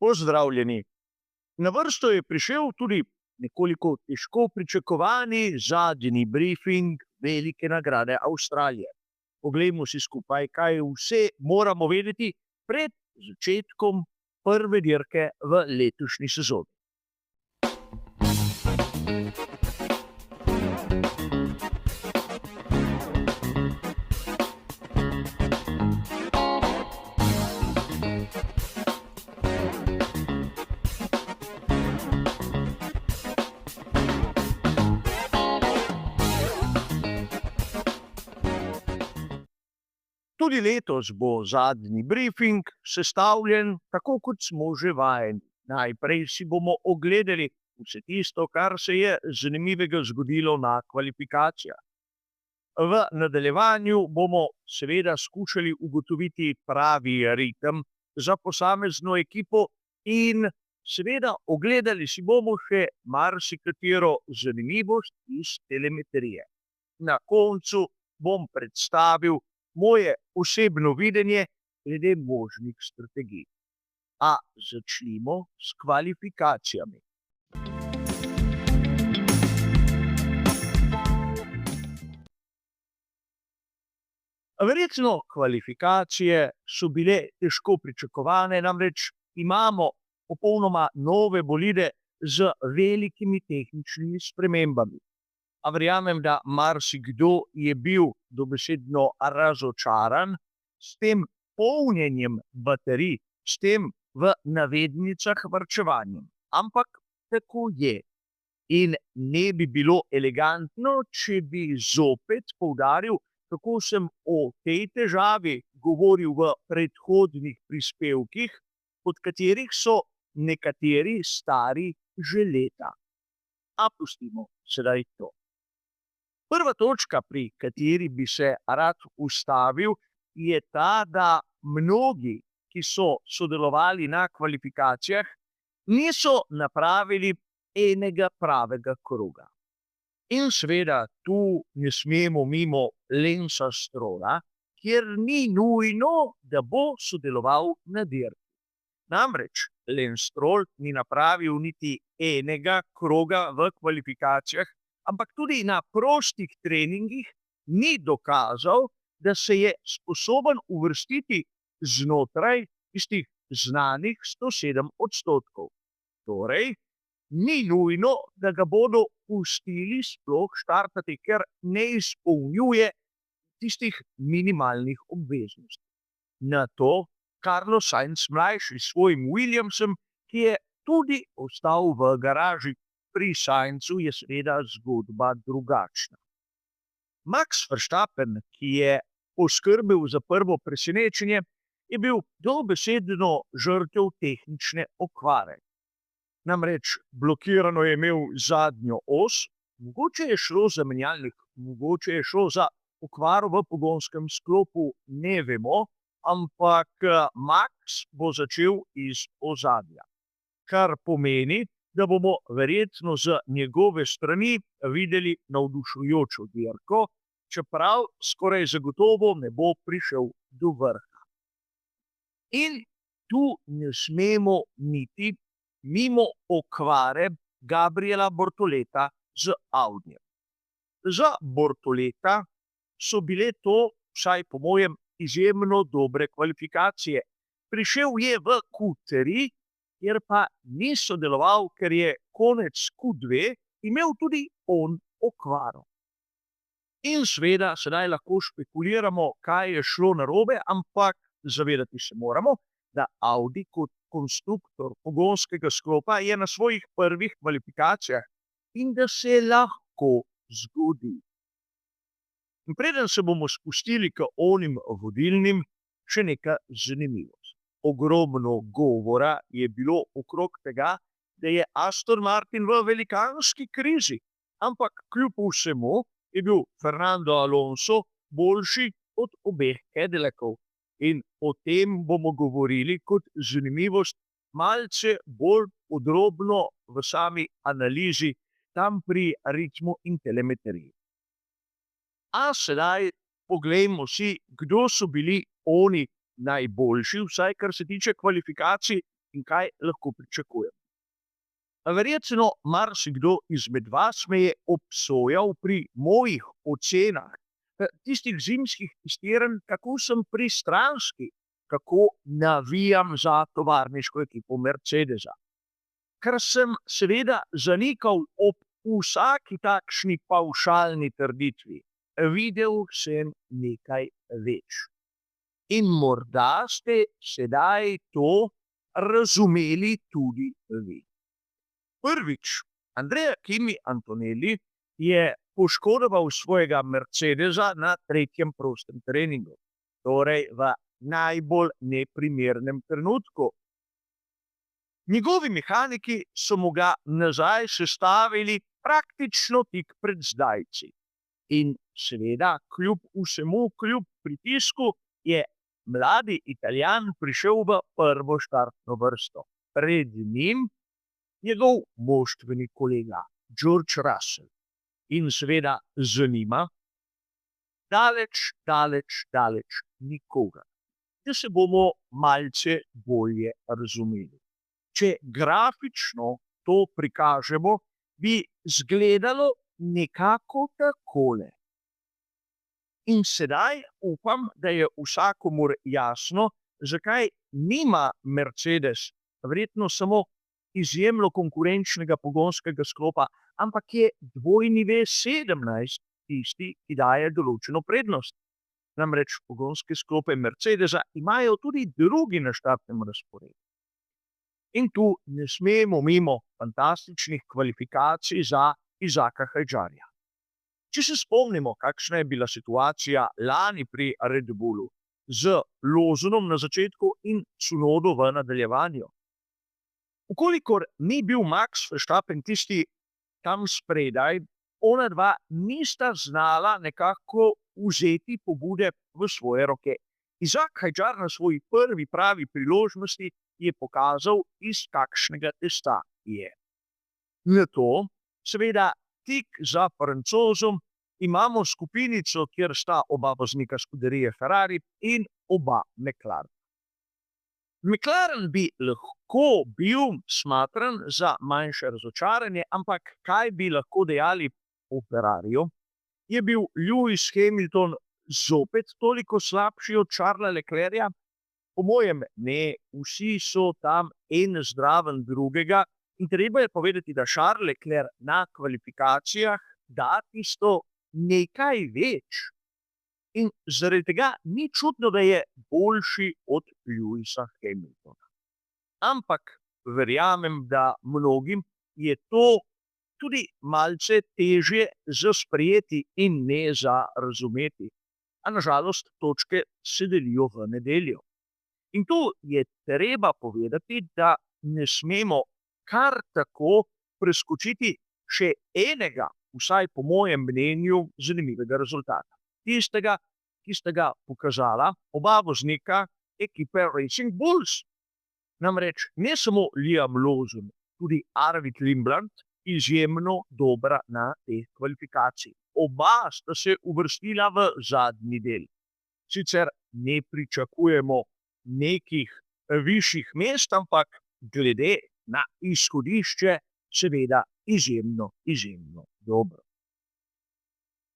Pozdravljeni. Na vrsto je prišel tudi nekoliko težko pričakovani zadnji briefing velike nagrade Avstralije. Poglejmo si skupaj, kaj vse moramo vedeti pred začetkom prve dirke v letošnji sezoni. Tudi letos bo zadnji briefing sestavljen tako, kot smo že vajeni. Najprej si bomo ogledali vse tisto, kar se je zanimivega zgodilo na kvalifikacijah. V nadaljevanju bomo seveda skušali ugotoviti pravi ritem za posamezno ekipo in seveda ogledali si bomo še marsikatero zanimivost iz telemetrije. Na koncu bom predstavil moje osebno videnje glede možnih strategij. A začnimo s kvalifikacijami. Verjetno kvalifikacije so bile težko pričakovane, namreč imamo popolnoma nove bolide z velikimi tehničnimi spremembami. A verjamem, da marsikdo je bil dobesedno razočaran s tem polnjenjem baterij, s tem v navednicah varčevanjem. Ampak tako je. In ne bi bilo elegantno, če bi zopet poudaril, kako sem o tej težavi govoril v predhodnih prispevkih, od katerih so nekateri stari že leta. A pustimo sedaj to. Prva točka, pri kateri bi se rad ustavil, je ta, da mnogi, ki so sodelovali na kvalifikacijah, niso napravili enega pravega kroga. In seveda tu ne smemo mimo Lensa Strolla, kjer ni nujno, da bo sodeloval na dirki. Namreč Lens Stroll ni napravil niti enega kroga v kvalifikacijah, ampak tudi na prostih treningih ni dokazal, da se je sposoben uvrstiti znotraj tistih znanih 107%. Torej, ni nujno, da ga bodo pustili sploh štartati, ker ne izpolnjuje tistih minimalnih obveznosti. Na to Carlos Sainz mlajši s svojim Williamsom, ki je tudi ostal v garaži. Pri Sainzu je seveda zgodba drugačna. Max Verstappen, ki je poskrbel za prvo presenečenje, je bil dobesedno žrtev tehnične okvare. Namreč blokirano je imel zadnjo os, mogoče je šlo za menjalnik, mogoče je šlo za okvaro v pogonskem sklopu, ne vemo, ampak Max bo začel iz ozadja. Kar pomeni, da bomo verjetno z njegove strani videli navdušujočo dirko, čeprav skoraj zagotovo ne bo prišel do vrha. In tu ne smemo niti mimo okvare Gabriela Bortoleta z Audijem. Za Bortoleta so bile to, vsaj po mojem, izjemno dobre kvalifikacije. Prišel je v Q3, kjer pa ni sodeloval, ker je konec Q2 imel tudi on okvaro. In seveda sedaj lahko špekuliramo, kaj je šlo narobe, ampak zavedati se moramo, da Audi kot konstruktor pogonskega sklopa je na svojih prvih kvalifikacijah in da se lahko zgodi. In preden se bomo spustili k onim vodilnim, še neka zanimivost. Ogromno govora je bilo okrog tega, da je Aston Martin v velikanski krizi, ampak kljub vsemu je bil Fernando Alonso boljši od obeh Cadillacov. In o tem bomo govorili kot zanimivost malce bolj podrobno v sami analizi, tam pri ritmu in telemetriji. A sedaj poglejmo si, kdo so bili oni najboljši, vsaj kar se tiče kvalifikacij in kaj lahko pričakujem. Verjetno marsikdo izmed vas me je obsojal pri mojih ocenah tistih zimskih testiranj, kako sem pristranski, kako navijam za tovarniško ekipo Mercedesa. Kar sem seveda zanikal ob vsaki takšni pavšalni trditvi. Videl sem nekaj več. In morda ste sedaj to razumeli tudi vi. Prvič, Andrea Kimi Antonelli je poškodoval svojega Mercedesa na 3. prostem treningu, torej v najbolj neprimernem trenutku. Njegovi mehaniki so mu ga nazaj sestavili praktično tik pred zdajci. In seveda, kljub vsemu, kljub pritisku, je mladi Italijan prišel v prvo štartno vrsto. Pred njim njegov moštveni kolega George Russell. In seveda z njima daleč nikogar. Da se bomo malce bolje razumeli. Če grafično to prikažemo, bi izgledalo nekako takole. In sedaj upam, da je vsakomur jasno, zakaj nima Mercedes verjetno samo izjemno konkurenčnega pogonskega sklopa, ampak je dvojni V17 tisti, ki daje določeno prednost. Namreč pogonske sklope Mercedesa imajo tudi drugi na štartnem razporedu. In tu ne smemo mimo fantastičnih kvalifikacij za Isaka Hadjarja. Če se spomnimo, kakšna je bila situacija lani pri Red Bullu z Lawsonom na začetku in Tsunodo v nadaljevanju. Ukolikor ni bil Max Verstappen tisti tam spredaj, ona dva nista znala nekako vzeti pobude v svoje roke. Isaac Hadjar na svoji prvi pravi priložnosti je pokazal, iz kakšnega testa je. Nato, seveda, tik za Francozom imamo skupinico, kjer sta oba voznika skuderije Ferrari in oba McLaren. McLaren bi lahko bil smatran za manjše razočaranje, ampak kaj bi lahko dejali o Ferrariju? Je bil Lewis Hamilton zopet toliko slabši od Charlesa Leclerca? Po mojem ne, vsi so tam en zdraven drugega in treba je povedati, da Charles Leclerc na kvalifikacijah da tisto nekaj več. In zaradi tega ni čudno, da je boljši od Lewisa Hamiltona. Ampak verjamem, da mnogim je to tudi malce težje za sprejeti in ne za razumeti. A nažalost točke se delijo v nedeljo. In tu je treba povedati, da ne smemo kar tako preskočiti še enega, vsaj po mojem mnenju, zanimivega rezultata. Tistega, ki sta ga pokazala oba voznika ekipe Racing Bulls. Namreč ne samo Liam Lawson, tudi Arvid Lindblad izjemno dobra na teh kvalifikacij. Oba sta se uvrstila v zadnji del. Sicer ne pričakujemo nekih višjih mest, ampak glede na izhodišče seveda izjemno dobro.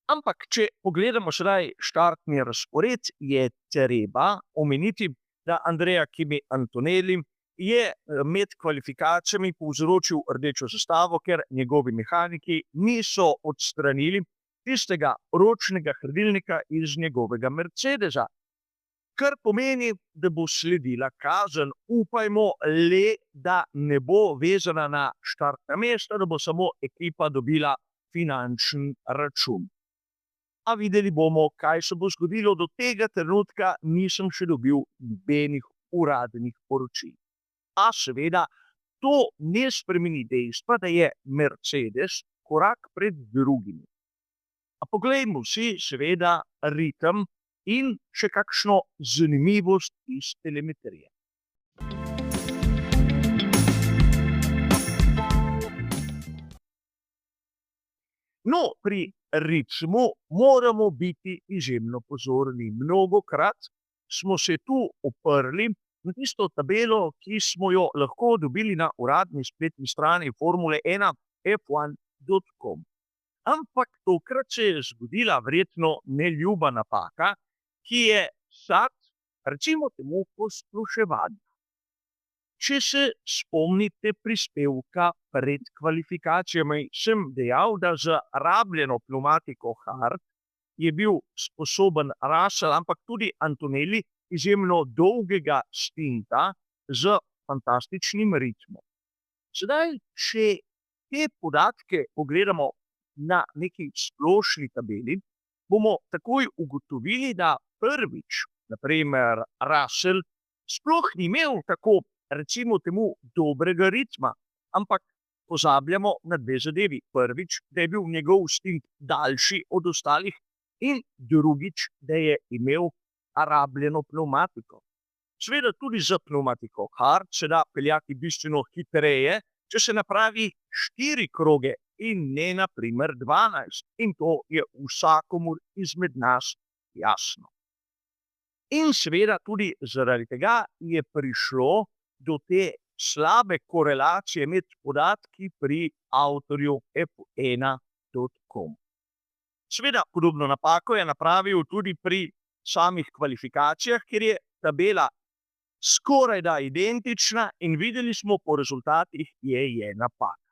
Ampak, če pogledamo sedaj štartni razpored, je treba omeniti, da Andrea Kimi Antonelli je med kvalifikacijami povzročil rdečo zastavo, ker njegovi mehaniki niso odstranili tistega ročnega hladilnika iz njegovega Mercedesa. Kar pomeni, da bo sledila kazen. Upajmo le, da ne bo vezana na štartna mesta, da bo samo ekipa dobila finančni račun. A videli bomo, kaj se bo zgodilo. Do tega trenutka nisem še dobil nobenih uradnih poročil. A seveda, to ne spremeni dejstva, da je Mercedes korak pred drugimi. A poglejmo si seveda ritem in še kakšno zanimivost iz telemetrije. No, pri ritmu moramo biti izjemno pozorni. Mnogokrat smo se tu oprli na tisto tabelo, ki smo jo lahko dobili na uradni spletni strani Formule 1 F1.com. Ampak tokrat se je zgodila verjetno neljuba napaka, ki je sad, recimo temu, posploševanja. Če se spomnite prispevka pred kvalifikacijami, sem dejal, da za rabljeno pnevmatiko hard je bil sposoben Russell, ampak tudi Antonelli, izjemno dolgega stinta z fantastičnim ritmom. Sedaj, če te podatke pogledamo na neki splošni tabeli, bomo takoj ugotovili, da prvič, naprimer Russell, sploh ni imel tako, recimo temu, dobrega ritma, ampak pozabljamo na dve zadevi. Prvič, da je bil njegov stint daljši od ostalih, in drugič, da je imel rabljeno pnevmatiko. Seveda tudi za pnevmatiko hard se da peljati bistveno hitreje, če se napravi 4 kroge in ne na primer 12. In to je vsakomur izmed nas jasno. In seveda tudi zaradi tega je prišlo do te slabe korelacije med podatki pri avtorju F1.com. Seveda podobno napako je napravil tudi pri samih kvalifikacijah, kjer je tabela skorajda identična in videli smo po rezultatih, je napaka.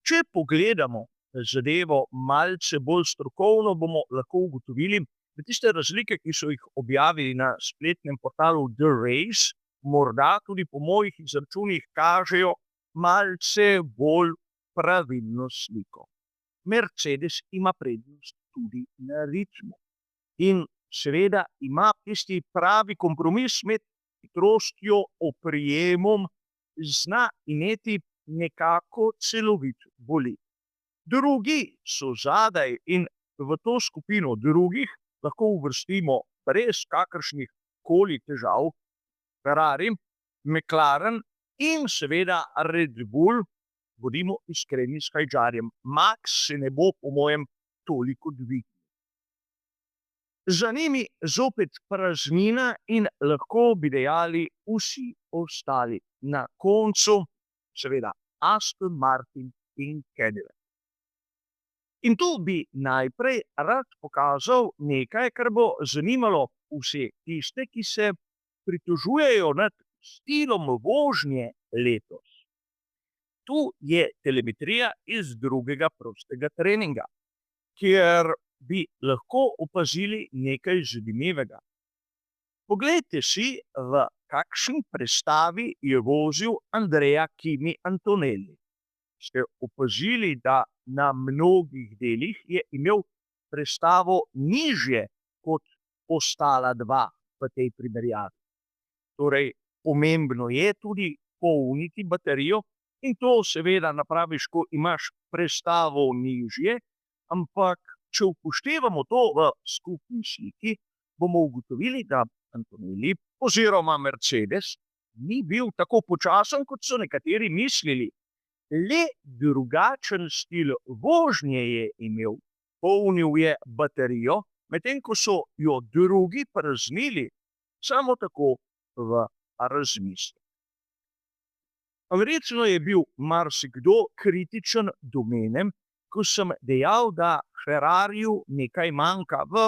Če pogledamo zadevo malce bolj strokovno, bomo lahko ugotovili, da tiste razlike, ki so jih objavili na spletnem portalu The Race, morda tudi po mojih izračunih kažejo malce bolj pravilno sliko. Mercedes ima prednost tudi na ritmu. In seveda ima tisti pravi kompromis med hitrostjo, oprijemom, zna imeti nekako celovit bolid. Drugi so zadaj in v to skupino drugih lahko uvrstimo brez kakršnih koli težav Ferrari, McLaren in seveda Red Bull, bodimo iskreni s Hajdžarjem. Max se ne bo, po mojem, toliko dvignil. Za njimi zopet praznina in lahko bi dejali vsi ostali. Na koncu seveda Aston Martin in Cadillac. In tu bi najprej rad pokazal nekaj, kar bo zanimalo vse tiste, ki se pritožujejo nad stilom vožnje letos. Tu je telemetrija iz drugega prostega treninga, kjer bi lahko opazili nekaj zanimivega. Poglejte si, v kakšni prestavi je vozil Andrea Kimi Antonelli. Ste opazili, da na mnogih delih je imel prestavo nižje kot ostala dva v tej primerjavi. Torej, pomembno je tudi polniti baterijo in to seveda napraviš, ko imaš prestavo nižje, ampak če upoštevamo to v skupni sliki, bomo ugotovili, da Antonelli oziroma Mercedes ni bil tako počasen, kot so nekateri mislili. Le drugačen stil vožnje je imel, polnil je baterijo, medtem ko so jo drugi praznili, samo tako v razmislek. Verjetno je bil marsikdo kritičen do mene, ko sem dejal, da Ferrariju nekaj manjka v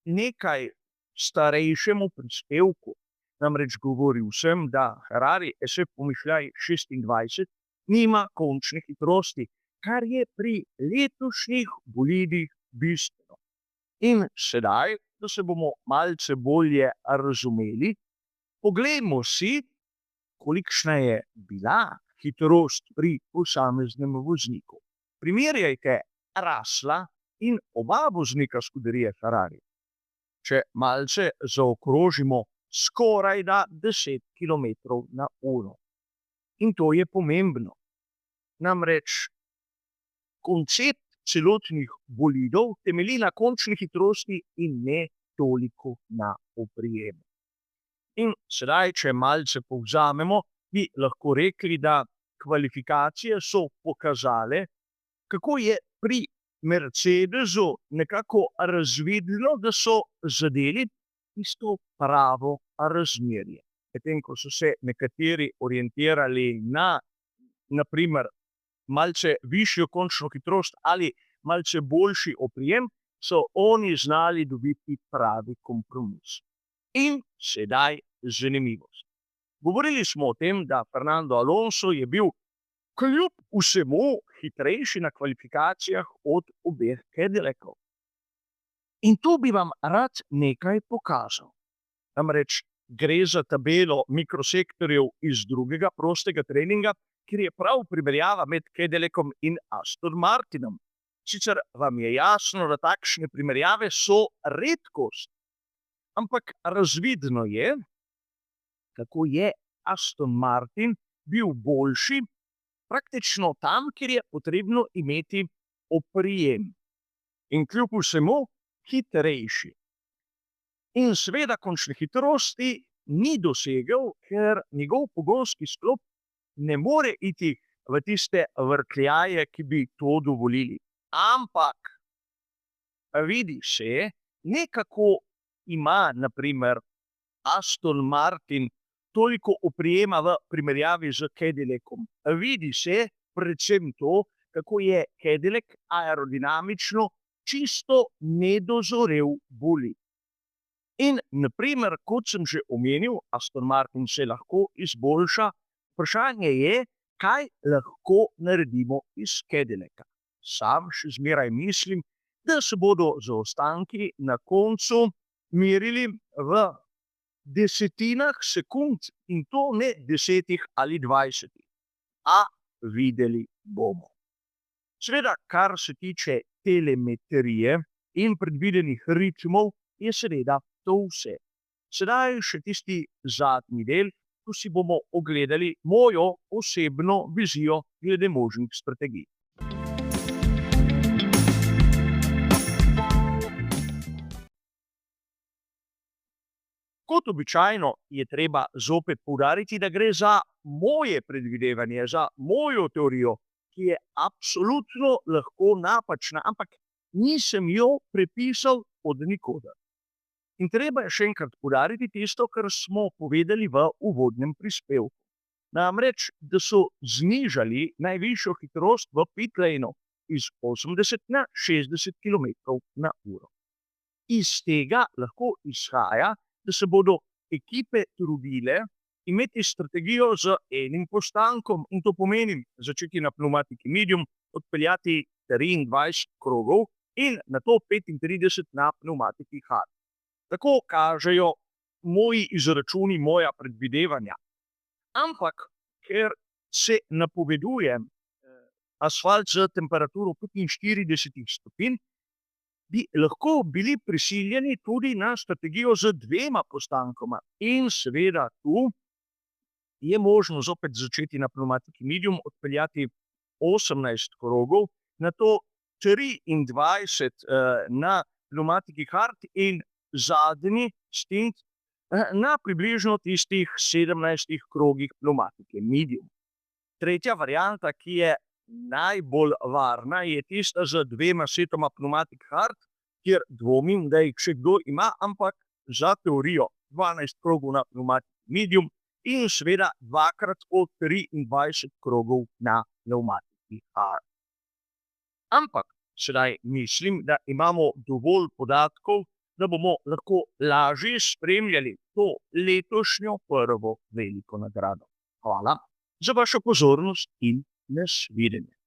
nekaj starejšemu prispevku. Namreč govoril sem, da Ferrari SF pomišljaj 26 nima končne hitrosti, kar je pri letošnjih bolidih bistveno. In sedaj, da se bomo malce bolje razumeli, poglejmo si, kolikšna je bila hitrost pri posameznem vozniku. Primerjajte Russella in oba voznika skuderije Ferrari. Če malce zaokrožimo, skorajda 10 km/h. In to je pomembno. Namreč koncept celotnih bolidov temelji na končni hitrosti in ne toliko na oprijemu. In sedaj, če malce povzamemo, bi lahko rekli, da kvalifikacije so pokazale, kako je pri Mercedesu nekako razvidno, da so zadeli tisto pravo razmerje. medtem ko so se nekateri orientirali na primer, malce višjo končno hitrost ali malce boljši oprijem, so oni znali dobiti pravi kompromis. In sedaj zanimivost. Govorili smo o tem, da Fernando Alonso je bil kljub vsemu hitrejši na kvalifikacijah od obeh Cadillacov. In tu bi vam rad nekaj pokazal. Namreč gre za tabelo mikrosektorjev iz drugega prostega treninga, kjer je prav primerjava med Cadillacom in Aston Martinom. Sicer vam je jasno, da takšne primerjave so redkost, ampak razvidno je, kako je Aston Martin bil boljši praktično tam, kjer je potrebno imeti oprijem. In kljub vsemu hitrejši. In seveda končne hitrosti ni dosegel, ker njegov pogonski sklop ne more iti v tiste vrtljaje, ki bi to dovolili. Ampak vidi se, nekako ima, na primer, Aston Martin toliko oprijema v primerjavi z Cadillacom. Vidi se predvsem to, kako je Cadillac aerodinamično čisto nedozorel bolid. In, na primer, kot sem že omenil, Aston Martin se lahko izboljša. Vprašanje je, kaj lahko naredimo iz Cadillaca. Sam še zmeraj mislim, da se bodo zaostanki na koncu merili v desetinah sekund in to ne 10 ali 20. A videli bomo. Seveda, kar se tiče telemetrije in predvidenih ritmov, je seveda to vse. Sedaj še tisti zadnji del, ko si bomo ogledali mojo osebno vizijo glede možnih strategij. Kot običajno je treba zopet poudariti, da gre za moje predvidevanje, za mojo teorijo, ki je absolutno lahko napačna, ampak nisem jo prepisal od nikoder. In treba je še enkrat poudariti tisto, kar smo povedali v uvodnem prispevku. Namreč, da so znižali najvišjo hitrost v pit laneu iz 80 na 60 km/h. Iz tega lahko izhaja, da se bodo ekipe trudile imeti strategijo z enim postankom, in to pomeni začeti na pneumatiki medium, odpeljati 23 krogov in nato 35 na pneumatiki hard. Tako kažejo moji izračuni, moja predvidevanja. Ampak, ker se napoveduje asfalt z temperaturo 45 stopinj, bi lahko bili prisiljeni tudi na strategijo z 2 postankoma. In seveda tu je možno zopet začeti na pneumatiki medium, odpeljati 18 krogov, nato 23 na pneumatiki hard in zadnji stint na približno tistih 17 krogih pneumatike medium. Tretja varianta, ki je najbolj varna, je tista z 2 setoma pneumatik hard, kjer dvomim, da jih še kdo ima, ampak za teorijo 12 krogov na pneumatiki medium in seveda 2x po 23 krogov na pneumatiki hard. Ampak sedaj mislim, da imamo dovolj podatkov, da bomo lahko lažje spremljali to letošnjo prvo veliko nagrado. Hvala za vašo pozornost in nasvidenje.